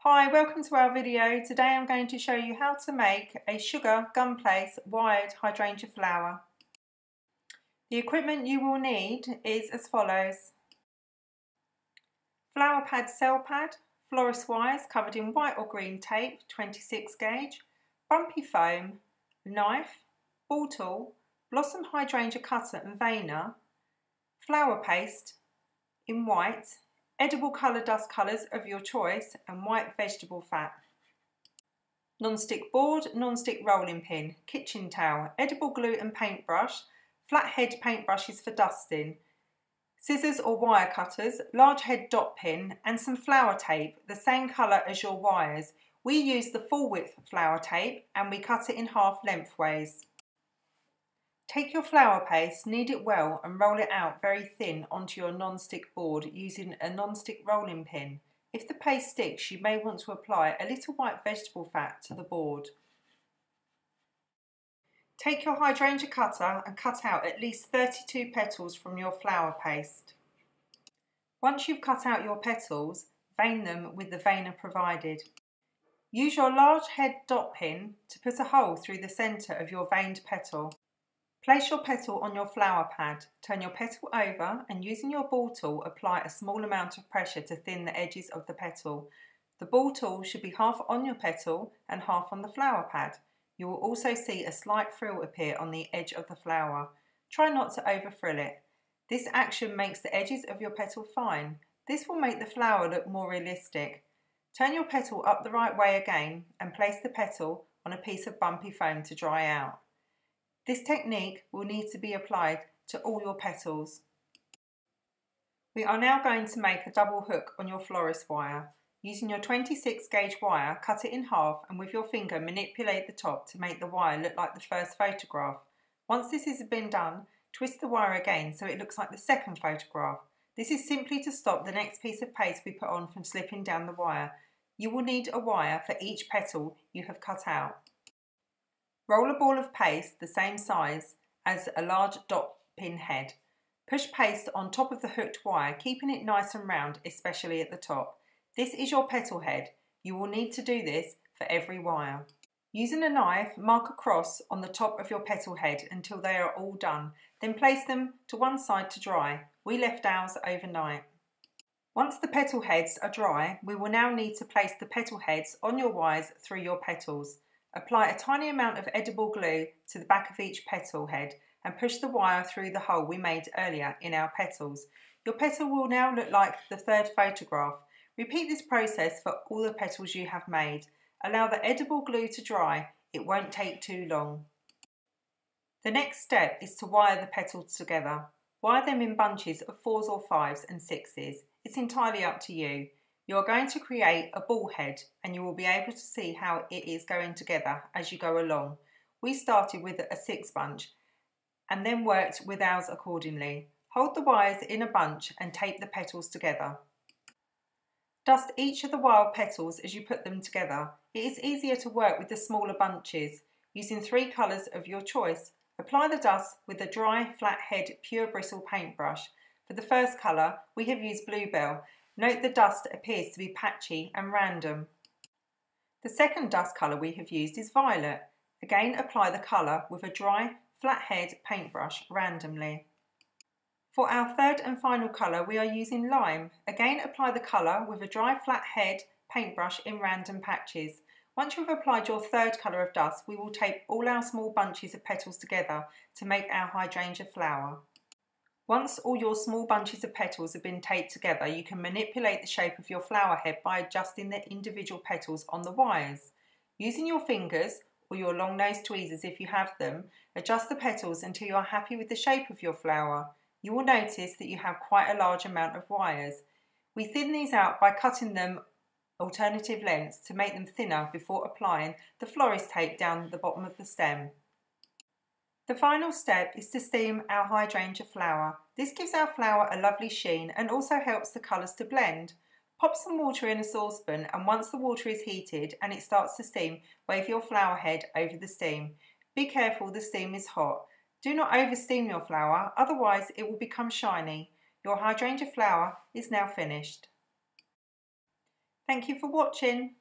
Hi, welcome to our video. Today I'm going to show you how to make a sugar Gumpaste wired hydrangea flower. The equipment you will need is as follows: flower pad cell pad, florist wires covered in white or green tape, 26 gauge, bumpy foam, knife, ball tool, blossom hydrangea cutter and veiner, flower paste in white, edible colour dust colours of your choice and white vegetable fat. Non-stick board, non-stick rolling pin, kitchen towel, edible glue and paintbrush, flat head paintbrushes for dusting, scissors or wire cutters, large head dot pin and some flower tape, the same colour as your wires. We use the full width flower tape and we cut it in half lengthways. Take your flower paste, knead it well and roll it out very thin onto your non-stick board using a non-stick rolling pin. If the paste sticks, you may want to apply a little white vegetable fat to the board. Take your hydrangea cutter and cut out at least 32 petals from your flower paste. Once you've cut out your petals, vein them with the veiner provided. Use your large head dot pin to put a hole through the centre of your veined petal. Place your petal on your flower pad, turn your petal over and using your ball tool apply a small amount of pressure to thin the edges of the petal. The ball tool should be half on your petal and half on the flower pad. You will also see a slight frill appear on the edge of the flower. Try not to over frill it. This action makes the edges of your petal fine. This will make the flower look more realistic. Turn your petal up the right way again and place the petal on a piece of bumpy foam to dry out. This technique will need to be applied to all your petals. We are now going to make a double hook on your florist wire. Using your 26 gauge wire, cut it in half and with your finger manipulate the top to make the wire look like the first photograph. Once this has been done, twist the wire again so it looks like the second photograph. This is simply to stop the next piece of paste we put on from slipping down the wire. You will need a wire for each petal you have cut out. Roll a ball of paste the same size as a large dot pin head. Push paste on top of the hooked wire, keeping it nice and round, especially at the top. This is your petal head. You will need to do this for every wire. Using a knife, mark a cross on the top of your petal head until they are all done. Then place them to one side to dry. We left ours overnight. Once the petal heads are dry, we will now need to place the petal heads on your wires through your petals. Apply a tiny amount of edible glue to the back of each petal head and push the wire through the hole we made earlier in our petals. Your petal will now look like the third photograph. Repeat this process for all the petals you have made. Allow the edible glue to dry, it won't take too long. The next step is to wire the petals together. Wire them in bunches of 4s or 5s and 6s. It's entirely up to you. You are going to create a ball head and you will be able to see how it is going together as you go along. We started with a 6 bunch and then worked with ours accordingly. Hold the wires in a bunch and tape the petals together. Dust each of the wild petals as you put them together. It is easier to work with the smaller bunches. Using 3 colours of your choice, apply the dust with a dry flat head pure bristle paintbrush. For the first colour we have used Bluebell. Note the dust appears to be patchy and random. The second dust colour we have used is Violet. Again apply the colour with a dry flat head paintbrush randomly. For our third and final colour we are using Lime. Again apply the colour with a dry flat head paintbrush in random patches. Once you have applied your third colour of dust, we will tape all our small bunches of petals together to make our hydrangea flower. Once all your small bunches of petals have been taped together, you can manipulate the shape of your flower head by adjusting the individual petals on the wires. Using your fingers or your long-nosed tweezers if you have them, adjust the petals until you are happy with the shape of your flower. You will notice that you have quite a large amount of wires. We thin these out by cutting them alternative lengths to make them thinner before applying the florist tape down the bottom of the stem. The final step is to steam our hydrangea flower. This gives our flower a lovely sheen and also helps the colours to blend. Pop some water in a saucepan and once the water is heated and it starts to steam, wave your flower head over the steam. Be careful, the steam is hot. Do not over steam your flower, otherwise it will become shiny. Your hydrangea flower is now finished. Thank you for watching.